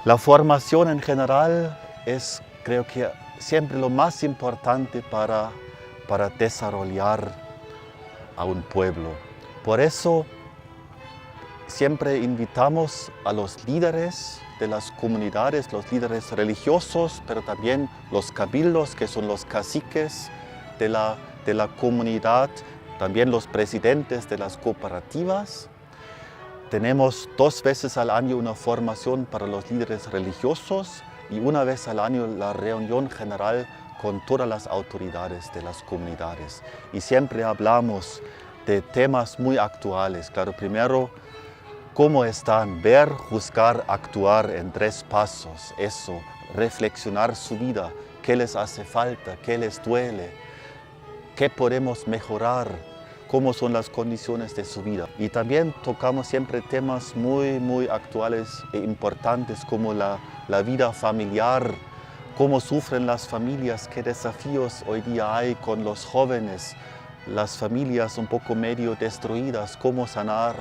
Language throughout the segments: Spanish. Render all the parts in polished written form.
La formación en general es, creo que, siempre lo más importante para desarrollar a un pueblo. Por eso siempre invitamos a los líderes de las comunidades, los líderes religiosos, pero también los cabildos, que son los caciques de la comunidad, también los presidentes de las cooperativas. Tenemos 2 veces al año una formación para los líderes religiosos y una vez al año la reunión general con todas las autoridades de las comunidades. Y siempre hablamos de temas muy actuales. Claro, primero, ¿cómo están? Ver, juzgar, actuar en 3 pasos. Eso, reflexionar su vida, qué les hace falta, qué les duele, qué podemos mejorar, cómo son las condiciones de su vida. Y también tocamos siempre temas muy actuales e importantes como la vida familiar, cómo sufren las familias, qué desafíos hoy día hay con los jóvenes, las familias un poco medio destruidas, cómo sanar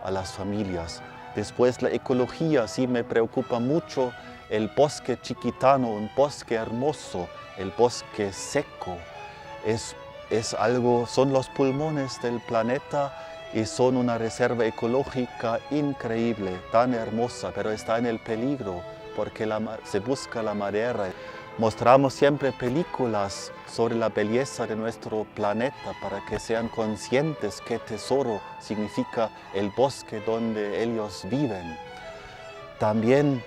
a las familias. Después la ecología, sí me preocupa mucho el bosque chiquitano, un bosque hermoso, el bosque seco. Es algo, son los pulmones del planeta y son una reserva ecológica increíble, tan hermosa, pero está en el peligro porque se busca la madera. Mostramos siempre películas sobre la belleza de nuestro planeta para que sean conscientes qué tesoro significa el bosque donde ellos viven. También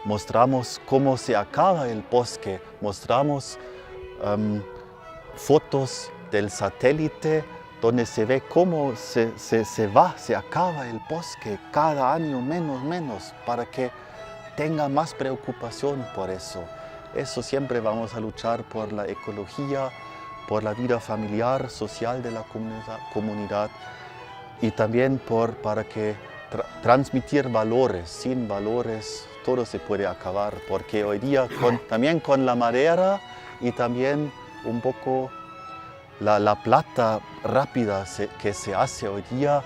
mostramos cómo se acaba el bosque, mostramos fotos del satélite donde se ve cómo se acaba el bosque cada año menos para que tenga más preocupación por eso. Eso siempre vamos a luchar por la ecología, por la vida familiar, social de la comunidad y también para que transmitir valores. Sin valores todo se puede acabar, porque hoy día también con la madera y también un poco la plata rápida que se hace hoy día,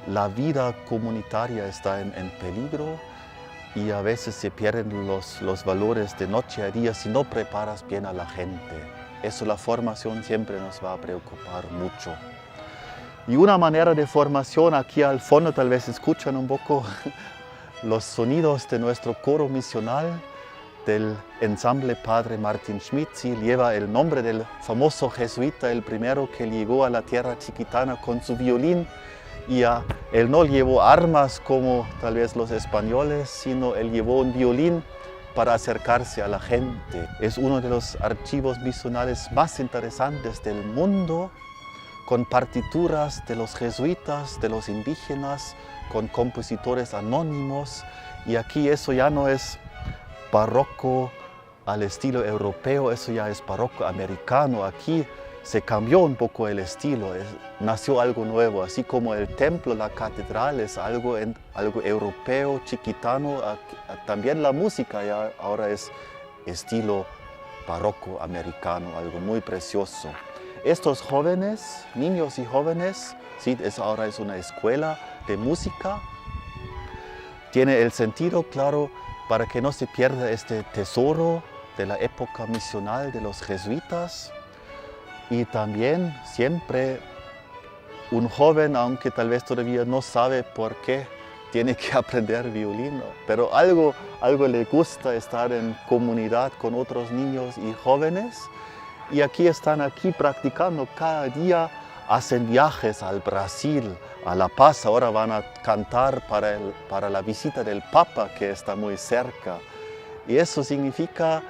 la vida comunitaria está en peligro y a veces se pierden los valores de noche a día si no preparas bien a la gente. Eso, la formación siempre nos va a preocupar mucho. Y una manera de formación, aquí al fondo tal vez escuchan un poco los sonidos de nuestro coro misional del ensamble Padre Martin Schmidt. Sí, lleva el nombre del famoso jesuita, el primero que llegó a la tierra chiquitana con su violín. Y él no llevó armas como tal vez los españoles, sino él llevó un violín para acercarse a la gente. Es uno de los archivos misionales más interesantes del mundo, con partituras de los jesuitas, de los indígenas, con compositores anónimos. Y aquí eso ya no es barroco al estilo europeo, eso ya es barroco americano. Aquí se cambió un poco el estilo, nació algo nuevo, así como el templo, la catedral es algo europeo, chiquitano, también la música ya ahora es estilo barroco americano, algo muy precioso. Estos jóvenes, niños y jóvenes, sí, ahora es una escuela de música, tiene el sentido, claro, para que no se pierda este tesoro de la época misional de los jesuitas. Y también siempre un joven, aunque tal vez todavía no sabe por qué tiene que aprender violín, pero algo le gusta estar en comunidad con otros niños y jóvenes. Y están aquí practicando cada día, hacen viajes al Brasil, a La Paz, ahora van a cantar para la visita del Papa que está muy cerca. Y eso significa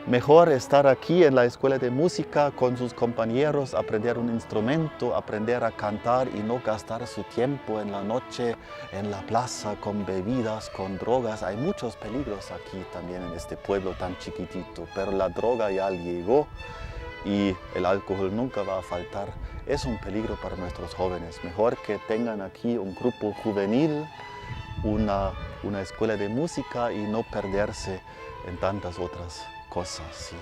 mejor estar aquí en la escuela de música con sus compañeros, aprender un instrumento, aprender a cantar y no gastar su tiempo en la noche en la plaza con bebidas, con drogas. Hay muchos peligros aquí también en este pueblo tan chiquitito, pero la droga ya llegó y el alcohol nunca va a faltar. Es un peligro para nuestros jóvenes. Mejor que tengan aquí un grupo juvenil, una escuela de música y no perderse en tantas otras cosas. Sí.